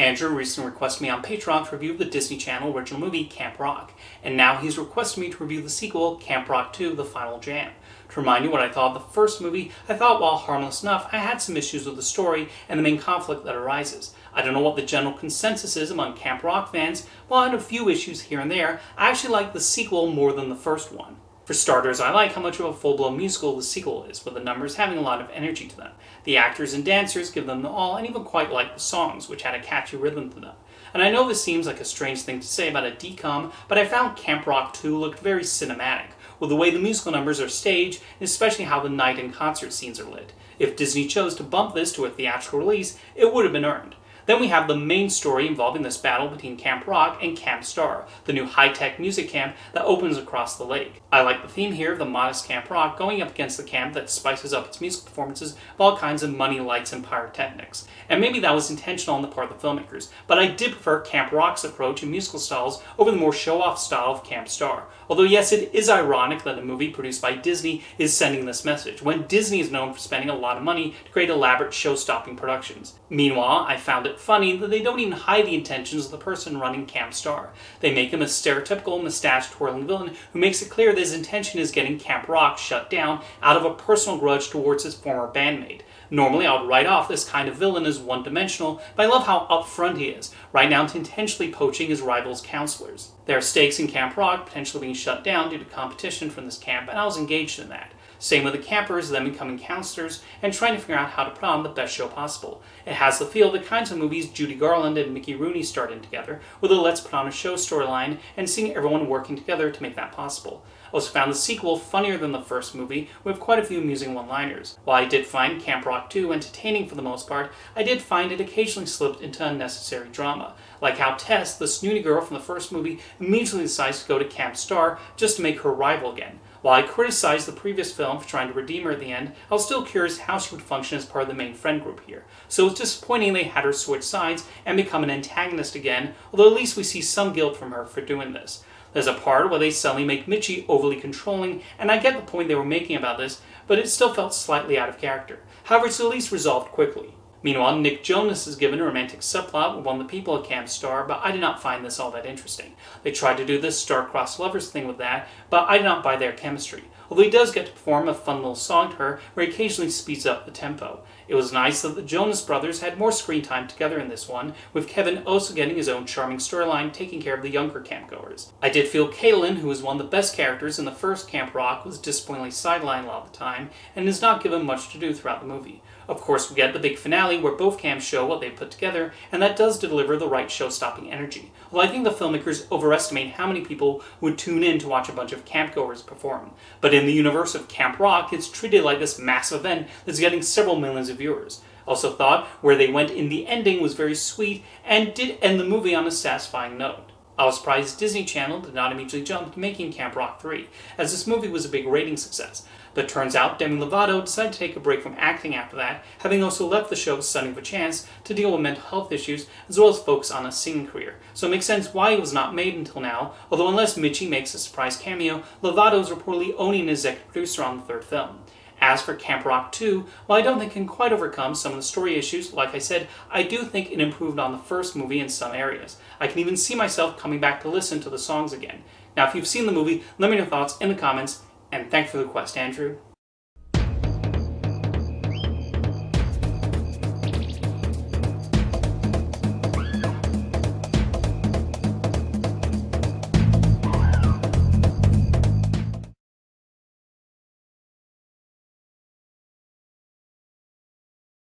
Andrew recently requested me on Patreon to review the Disney Channel original movie Camp Rock, and now he's requested me to review the sequel Camp Rock 2: The Final Jam. To remind you what I thought of the first movie, I thought while harmless enough, I had some issues with the story and the main conflict that arises. I don't know what the general consensus is among Camp Rock fans, while I had a few issues here and there, I actually like the sequel more than the first one. For starters, I like how much of a full-blown musical the sequel is, with the numbers having a lot of energy to them. The actors and dancers give them the all, and even quite like the songs, which had a catchy rhythm to them. And I know this seems like a strange thing to say about a DCOM, but I found Camp Rock 2 looked very cinematic, with the way the musical numbers are staged, and especially how the night and concert scenes are lit. If Disney chose to bump this to a theatrical release, it would have been earned. Then we have the main story involving this battle between Camp Rock and Camp Star, the new high-tech music camp that opens across the lake. I like the theme here of the modest Camp Rock going up against the camp that spices up its music performances with all kinds of money, lights, and pyrotechnics. And maybe that was intentional on the part of the filmmakers, but I did prefer Camp Rock's approach in musical styles over the more show-off style of Camp Star. Although yes, it is ironic that a movie produced by Disney is sending this message, when Disney is known for spending a lot of money to create elaborate show-stopping productions. Meanwhile, I found it funny that they don't even hide the intentions of the person running Camp Star. They make him a stereotypical mustache-twirling villain who makes it clear that his intention is getting Camp Rock shut down out of a personal grudge towards his former bandmate. Normally, I would write off this kind of villain as one-dimensional, but I love how upfront he is, right down to intentionally poaching his rival's counselors. There are stakes in Camp Rock potentially being shut down due to competition from this camp, and I was engaged in that. Same with the campers, them becoming counselors, and trying to figure out how to put on the best show possible. It has the feel of the kinds of movies Judy Garland and Mickey Rooney starred in together, with a let's put on a show storyline, and seeing everyone working together to make that possible. I also found the sequel funnier than the first movie, with quite a few amusing one-liners. While I did find Camp Rock 2 entertaining for the most part, I did find it occasionally slipped into unnecessary drama, like how Tess, the snooty girl from the first movie, immediately decides to go to Camp Star just to make her rival again. While I criticized the previous film for trying to redeem her at the end, I was still curious how she would function as part of the main friend group here. So it's disappointing they had her switch sides and become an antagonist again, although at least we see some guilt from her for doing this. There's a part where they suddenly make Mitchie overly controlling, and I get the point they were making about this, but it still felt slightly out of character. However, it's at least resolved quickly. Meanwhile, Nick Jonas is given a romantic subplot with one of the people at Camp Star, but I did not find this all that interesting. They tried to do this star-crossed lovers thing with that, but I did not buy their chemistry. Although he does get to perform a fun little song to her, where he occasionally speeds up the tempo. It was nice that the Jonas brothers had more screen time together in this one, with Kevin also getting his own charming storyline taking care of the younger campgoers. I did feel Caitlin, who was one of the best characters in the first Camp Rock, was disappointingly sidelined a lot of the time, and is not given much to do throughout the movie. Of course, we get the big finale where both camps show what they put together, and that does deliver the right show-stopping energy. Although I think the filmmakers overestimate how many people would tune in to watch a bunch of campgoers perform. But in the universe of Camp Rock, it's treated like this massive event that's getting several millions of viewers. Also thought where they went in the ending was very sweet, and did end the movie on a satisfying note. I was surprised Disney Channel did not immediately jump to making Camp Rock 3, as this movie was a big rating success. But it turns out Demi Lovato decided to take a break from acting after that, having also left the show with Sonny of a Chance to deal with mental health issues as well as focus on a singing career. So it makes sense why it was not made until now, although unless Mitchie makes a surprise cameo, Lovato is reportedly only an executive producer on the third film. As for Camp Rock 2, while I don't think it can quite overcome some of the story issues, like I said, I do think it improved on the first movie in some areas. I can even see myself coming back to listen to the songs again. Now, if you've seen the movie, let me know your thoughts in the comments, and thanks for the request, Andrew.